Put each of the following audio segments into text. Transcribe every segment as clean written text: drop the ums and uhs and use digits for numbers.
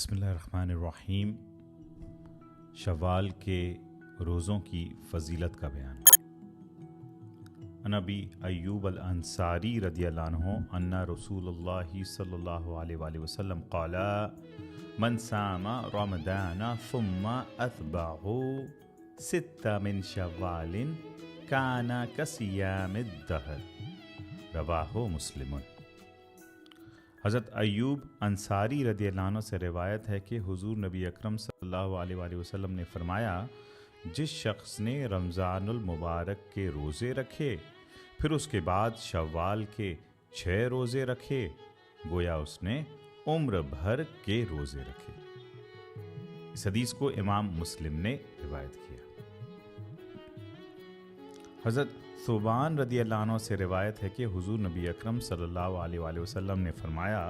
بسم اللہ الرحمن الرحیم۔ شوال کے روزوں کی فضیلت کا بیان۔ عن ابی ایوب الانصاری رضی اللہ عنہ ان رسول اللہ صلی اللہ علیہ وآلہ وسلم قال من صام رمضان ثم اتبعه 6 من شوال كان كصيام الدهر رواہ مسلم۔ حضرت ایوب انصاری رضی اللہ عنہ سے روایت ہے کہ حضور نبی اکرم صلی اللہ علیہ وآلہ وسلم نے فرمایا، جس شخص نے رمضان المبارک کے روزے رکھے پھر اس کے بعد شوال کے 6 روزے رکھے، گویا اس نے عمر بھر کے روزے رکھے۔ اس حدیث کو امام مسلم نے روایت کیا۔ حضرت ثوبان رضی اللہ عنہ سے روایت ہے کہ حضور نبی اکرم صلی اللہ علیہ وآلہ وسلم نے فرمایا،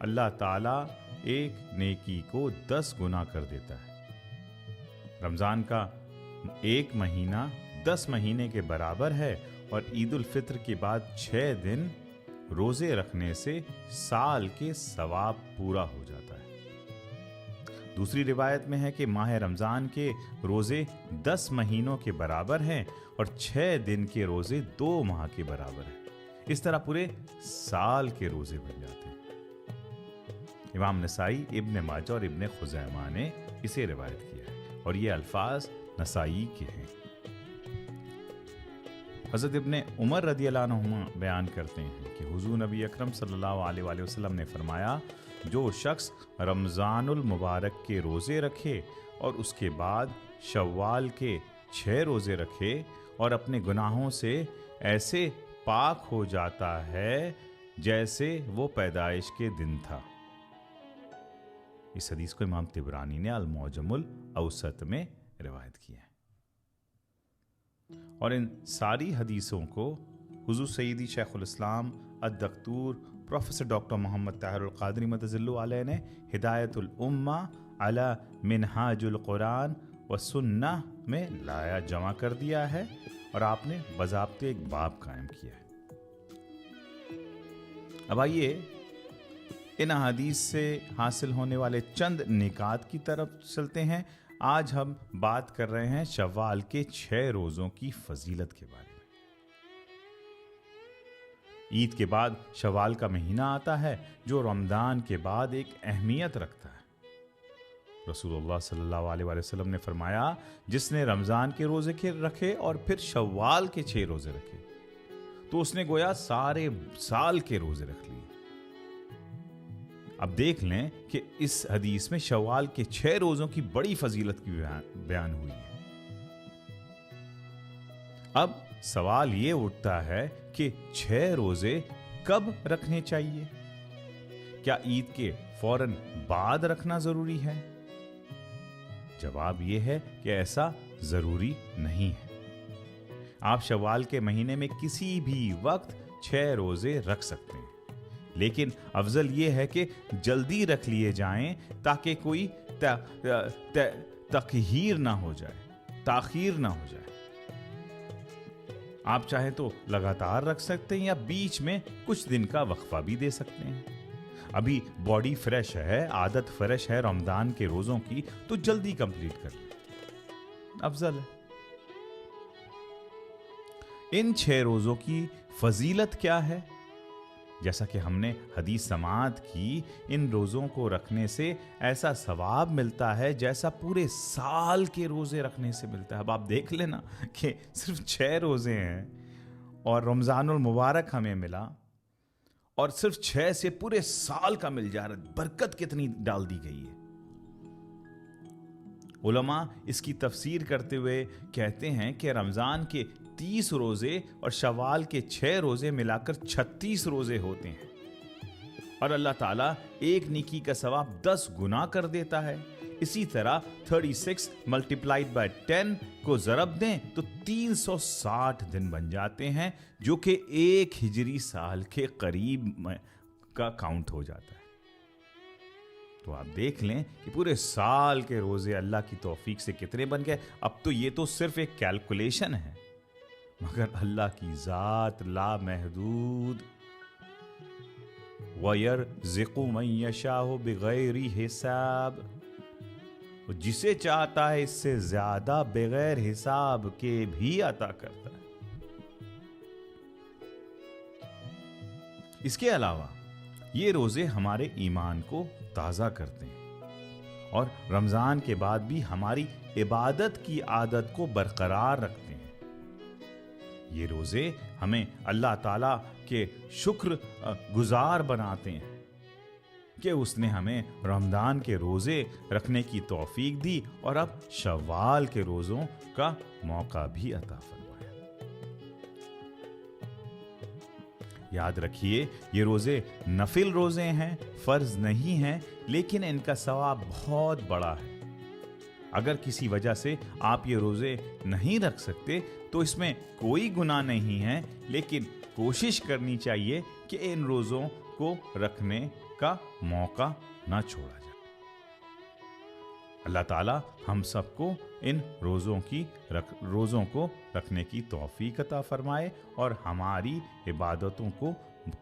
اللہ تعالیٰ ایک نیکی کو 10 گنا کر دیتا ہے۔ رمضان کا ایک مہینہ 10 مہینے کے برابر ہے اور عید الفطر کے بعد 6 دن روزے رکھنے سے سال کے ثواب پورا ہو جاتا ہے۔ دوسری روایت میں ہے کہ ماہ رمضان کے روزے 10 مہینوں کے برابر ہیں اور 6 دن کے روزے 2 ماہ کے برابر ہیں۔ اس طرح پورے سال کے روزے بن جاتے ہیں۔ امام نسائی، ابن ماجہ اور ابن خزیمہ نے اسے روایت کیا ہے اور یہ الفاظ نسائی کے ہیں۔ حضرت ابن عمر رضی اللہ عنہ بیان کرتے ہیں کہ حضور نبی اکرم صلی اللہ علیہ وآلہ وسلم نے فرمایا، جو شخص رمضان المبارک کے روزے رکھے اور اس کے بعد شوال کے 6 روزے رکھے اور اپنے گناہوں سے ایسے پاک ہو جاتا ہے جیسے وہ پیدائش کے دن تھا۔ اس حدیث کو امام طبرانی نے المعجم الاوسط میں روایت کیا ہے۔ اور ان ساری حدیثوں کو حضور سیدی شیخ الاسلام الدکتور پروفیسر ڈاکٹر محمد طاہر القادری مدظ اللہ علیہ نے ہدایت الامہ علی منہاج القرآن و سنہ میں لایا جمع کر دیا ہے اور آپ نے باضابطے ایک باب قائم کیا ہے۔ اب آئیے ان احادیث سے حاصل ہونے والے چند نکات کی طرف چلتے ہیں۔ آج ہم بات کر رہے ہیں شوال کے 6 روزوں کی فضیلت کے بارے میں۔ عید کے بعد شوال کا مہینہ آتا ہے جو رمضان کے بعد ایک اہمیت رکھتا ہے۔ رسول اللہ صلی اللہ علیہ وآلہ وسلم نے فرمایا، جس نے رمضان کے روزے رکھے اور پھر شوال کے 6 روزے رکھے تو اس نے گویا سارے سال کے روزے رکھ لیے۔ اب دیکھ لیں کہ اس حدیث میں شوال کے 6 روزوں کی بڑی فضیلت کی بیان ہوئی ہے۔ اب سوال یہ اٹھتا ہے کہ 6 روزے کب رکھنے چاہیے؟ کیا عید کے فوراً بعد رکھنا ضروری ہے؟ جواب یہ ہے کہ ایسا ضروری نہیں ہے۔ آپ شوال کے مہینے میں کسی بھی وقت 6 روزے رکھ سکتے ہیں، لیکن افضل یہ ہے کہ جلدی رکھ لیے جائیں تاکہ کوئی تاخیر نہ ہو جائے۔ آپ چاہیں تو لگاتار رکھ سکتے ہیں یا بیچ میں کچھ دن کا وقفہ بھی دے سکتے ہیں۔ ابھی باڈی فریش ہے، عادت فریش ہے رمضان کے روزوں کی، تو جلدی کمپلیٹ کر لیں، افضل ہے۔ ان 6 روزوں کی فضیلت کیا ہے؟ جیسا کہ ہم نے حدیث سماعت کی، ان روزوں کو رکھنے سے ایسا ثواب ملتا ہے جیسا پورے سال کے روزے رکھنے سے ملتا ہے۔ اب آپ دیکھ لینا کہ صرف 6 روزے ہیں اور رمضان المبارک ہمیں ملا اور صرف 6 سے پورے سال کا مل جا رہا ہے۔ برکت کتنی ڈال دی گئی ہے۔ علماء اس کی تفسیر کرتے ہوئے کہتے ہیں کہ رمضان کے 30 روزے اور شوال کے 6 روزے ملا کر 36 روزے ہوتے ہیں اور اللہ تعالیٰ ایک نیکی کا ثواب 10 گنا کر دیتا ہے۔ اسی طرح 36 × 10 کو ضرب دیں تو 360 دن بن جاتے ہیں، جو کہ 1 ہجری سال کے قریب کا کاؤنٹ ہو جاتا ہے۔ تو آپ دیکھ لیں کہ پورے سال کے روزے اللہ کی توفیق سے کتنے بن گئے۔ اب تو یہ تو صرف ایک کیلکولیشن ہے، مگر اللہ کی ذات لامحدود وَيَرْزِقُ مَن يَشَاءُ بِغَيْرِ حساب، جسے چاہتا ہے اس سے زیادہ بغیر حساب کے بھی عطا کرتا ہے۔ اس کے علاوہ یہ روزے ہمارے ایمان کو تازہ کرتے ہیں اور رمضان کے بعد بھی ہماری عبادت کی عادت کو برقرار رکھتے ہیں۔ یہ روزے ہمیں اللہ تعالیٰ کے شکر گزار بناتے ہیں کہ اس نے ہمیں رمضان کے روزے رکھنے کی توفیق دی اور اب شوال کے روزوں کا موقع بھی عطا فرمایا۔ یاد رکھیے یہ روزے نفل روزے ہیں، فرض نہیں ہیں، لیکن ان کا ثواب بہت بڑا ہے۔ اگر کسی وجہ سے آپ یہ روزے نہیں رکھ سکتے تو اس میں کوئی گناہ نہیں ہے، لیکن کوشش کرنی چاہیے کہ ان روزوں کو رکھنے کا موقع نہ چھوڑا جائے۔ اللہ تعالیٰ ہم سب کو ان روزوں کو رکھنے کی توفیق عطا فرمائے اور ہماری عبادتوں کو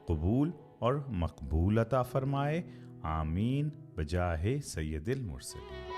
قبول اور مقبول عطا فرمائے۔ آمین بجاہ سید المرسلین۔